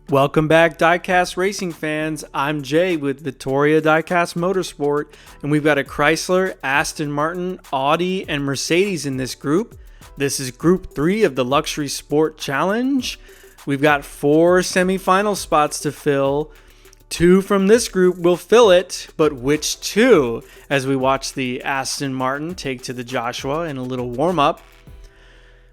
Welcome back, Diecast racing fans. I'm Jay with VittoriaDiecastMotorsport, and we've got a Chrysler, Aston Martin, Audi, and Mercedes in this group. This is Group 3 of the Luxury Sport Challenge. We've got 4 semifinal spots to fill. 2 from this group will fill it, but which 2? As we watch the Aston Martin take to the Joshua in a little warm-up.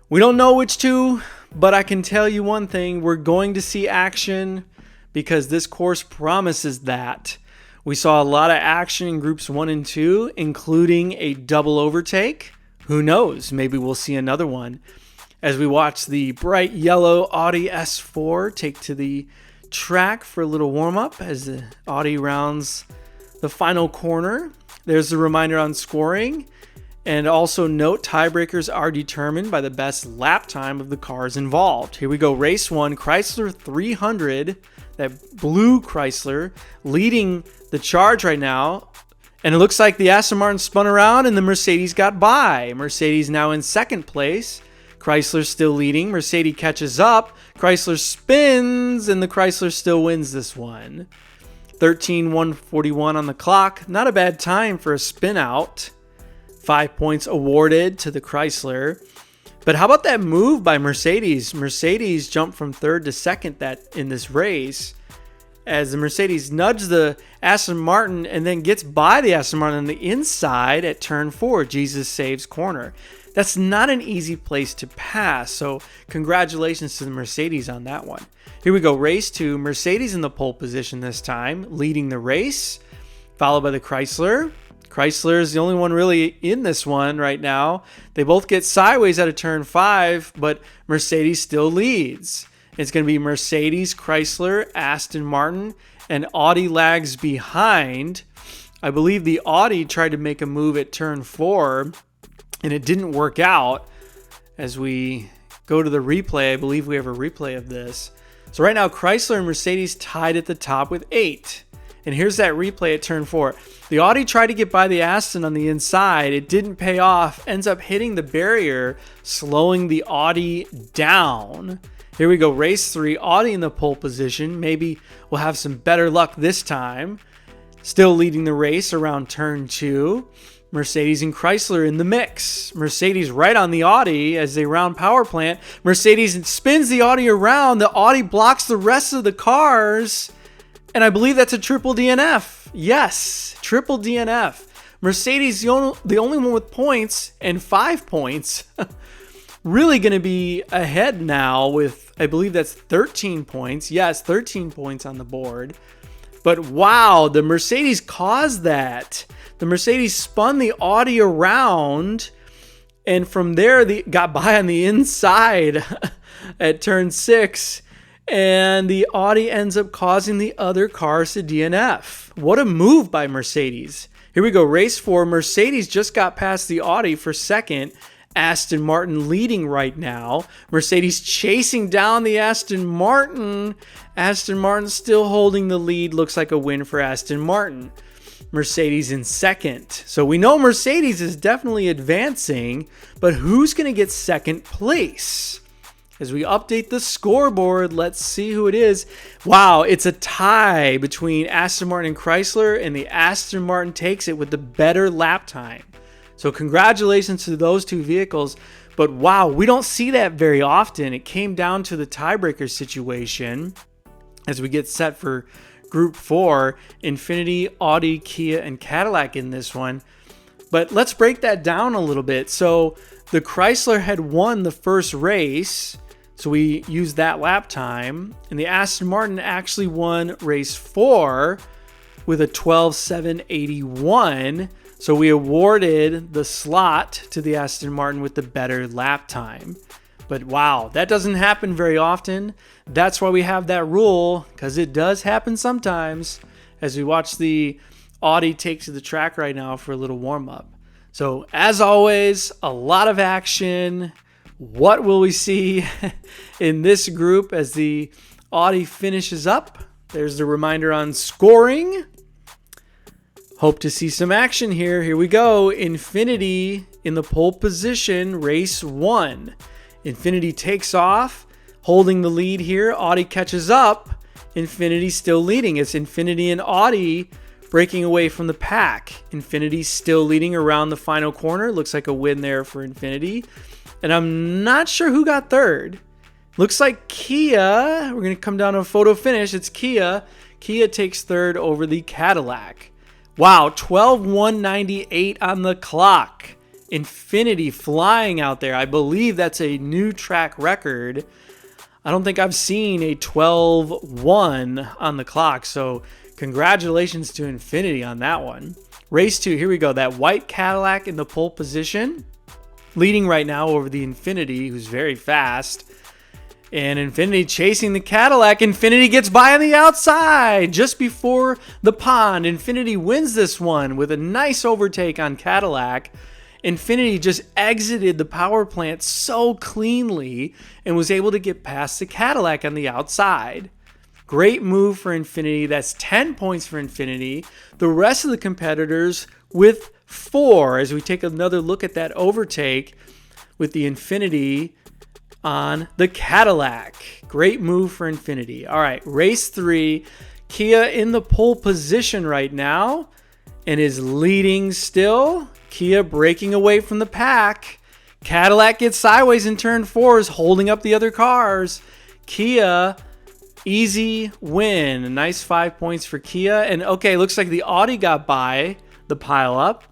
We don't know which 2, but I can tell you one thing, we're going to see action because this course promises that. We saw a lot of action in groups 1 and 2, including a double overtake. Who knows, maybe we'll see another one. As we watch the bright yellow Audi S4 take to the track for a little warm-up as the Audi rounds the final corner. There's a reminder on scoring. And also note, tiebreakers are determined by the best lap time of the cars involved. Here we go, race 1, Chrysler 300, that blue Chrysler, leading the charge right now. And it looks like the Aston Martin spun around and the Mercedes got by. Mercedes now in second place. Chrysler still leading. Mercedes catches up. Chrysler spins and the Chrysler still wins this one. 13:141 on the clock. Not a bad time for a spin out. 5 points awarded to the Chrysler. But how about that move by Mercedes? Mercedes jumped from third to second in this race as the Mercedes nudged the Aston Martin and then gets by the Aston Martin on the inside at turn 4, Jesus Saves corner. That's not an easy place to pass, so congratulations to the Mercedes on that one. Here we go, race 2. Mercedes in the pole position this time, leading the race, followed by the Chrysler. Chrysler is the only one really in this one right now. They both get sideways out of turn 5, but Mercedes still leads. It's going to be Mercedes, Chrysler, Aston Martin, and Audi lags behind. I believe the Audi tried to make a move at turn 4, and it didn't work out. As we go to the replay, I believe we have a replay of this. So right now, Chrysler and Mercedes tied at the top with 8. And here's that replay at turn 4. The Audi tried to get by the Aston on the inside. It didn't pay off. Ends up hitting the barrier, slowing the Audi down. Here we go, race 3. Audi in the pole position. Maybe we'll have some better luck this time. Still leading the race around turn 2. Mercedes and Chrysler in the mix. Mercedes right on the Audi as they round power plant. Mercedes spins the Audi around. The Audi blocks the rest of the cars. And I believe that's a triple DNF. Yes, triple DNF. Mercedes, the only one with points, and 5 points. Really going to be ahead now with, I believe that's 13 points. Yes, 13 points on the board. But wow, the Mercedes caused that. The Mercedes spun the Audi around, and from there, they got by on the inside at turn 6. And the Audi ends up causing the other cars to DNF. What a move by Mercedes. Here we go, race 4. Mercedes just got past the Audi for second. Aston Martin leading right now. Mercedes chasing down the Aston Martin. Aston Martin still holding the lead. Looks like a win for Aston Martin. Mercedes in second. So we know Mercedes is definitely advancing, but who's going to get second place? As we update the scoreboard, let's see who it is. Wow, it's a tie between Aston Martin and Chrysler, and the Aston Martin takes it with the better lap time. So congratulations to those 2 vehicles. But wow, we don't see that very often. It came down to the tiebreaker situation as we get set for Group 4. Infiniti, Audi, Kia, and Cadillac in this one. But let's break that down a little bit. So the Chrysler had won the first race, so we used that lap time. And the Aston Martin actually won race 4 with a 12:7.81. So we awarded the slot to the Aston Martin with the better lap time. But wow, that doesn't happen very often. That's why we have that rule, because it does happen sometimes. As we watch the Audi take to the track right now for a little warm-up. So as always, a lot of action. What will we see in this group as the Audi finishes up? There's the reminder on scoring. Hope to see some action here. Here we go. Infiniti in the pole position, race 1. Infiniti takes off, holding the lead here. Audi catches up, Infiniti still leading. It's Infiniti and Audi breaking away from the pack. Infiniti still leading around the final corner. Looks like a win there for Infiniti. And I'm not sure who got third. Looks like Kia. We're going to come down to a photo finish. It's Kia. Kia takes third over the Cadillac. Wow, 12:198 on the clock. Infiniti flying out there. I believe that's a new track record. I don't think I've seen a 12:1 on the clock, so congratulations to Infiniti on that one. Race 2, here we go. That white Cadillac in the pole position, leading right now over the Infiniti, who's very fast. And Infiniti chasing the Cadillac. Infiniti gets by on the outside just before the pond. Infiniti wins this one with a nice overtake on Cadillac. Infiniti just exited the power plant so cleanly and was able to get past the Cadillac on the outside. Great move for Infiniti. That's 10 points for Infiniti. The rest of the competitors with 4 as we take another look at that overtake with the Infiniti on the Cadillac. Great move for Infiniti. All right, race 3. Kia in the pole position right now and is leading still. Kia breaking away from the pack. Cadillac gets sideways in turn 4, is holding up the other cars. Kia, easy win. Nice 5 points for Kia. And okay, looks like the Audi got by the pile up.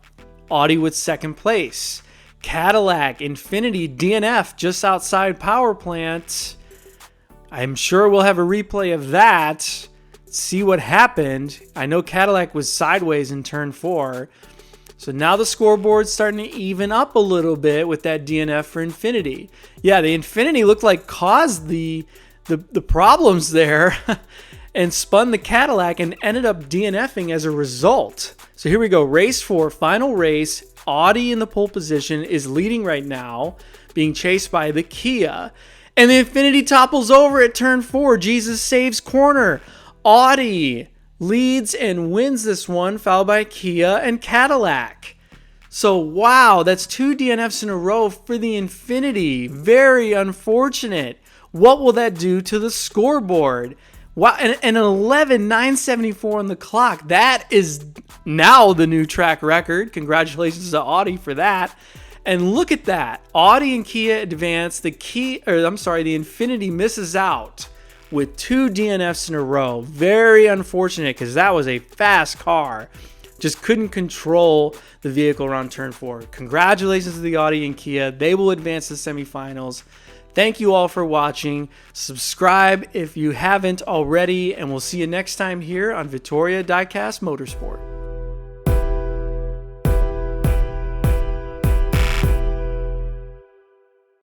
Audi with second place. Cadillac, Infiniti, DNF just outside power plant. I'm sure we'll have a replay of that. See what happened. I know Cadillac was sideways in turn 4. So now the scoreboard's starting to even up a little bit with that DNF for Infiniti. Yeah, the Infiniti looked like caused the problems there and spun the Cadillac and ended up DNFing as a result. So here we go. Race 4, final race. Audi in the pole position is leading right now, being chased by the Kia. And the Infiniti topples over at turn 4. Jesus saves corner. Audi leads and wins this one, followed by Kia and Cadillac. So, wow, that's 2 DNFs in a row for the Infiniti. Very unfortunate. What will that do to the scoreboard? Wow, and an 11:974 on the clock. That is now the new track record. Congratulations to Audi for that. And look at that. Audi and Kia advance. The Infiniti misses out with 2 DNFs in a row. Very unfortunate because that was a fast car. Just couldn't control the vehicle around turn 4. Congratulations to the Audi and Kia. They will advance to the semifinals. Thank you all for watching. Subscribe if you haven't already, and we'll see you next time here on Vittoria Diecast Motorsport.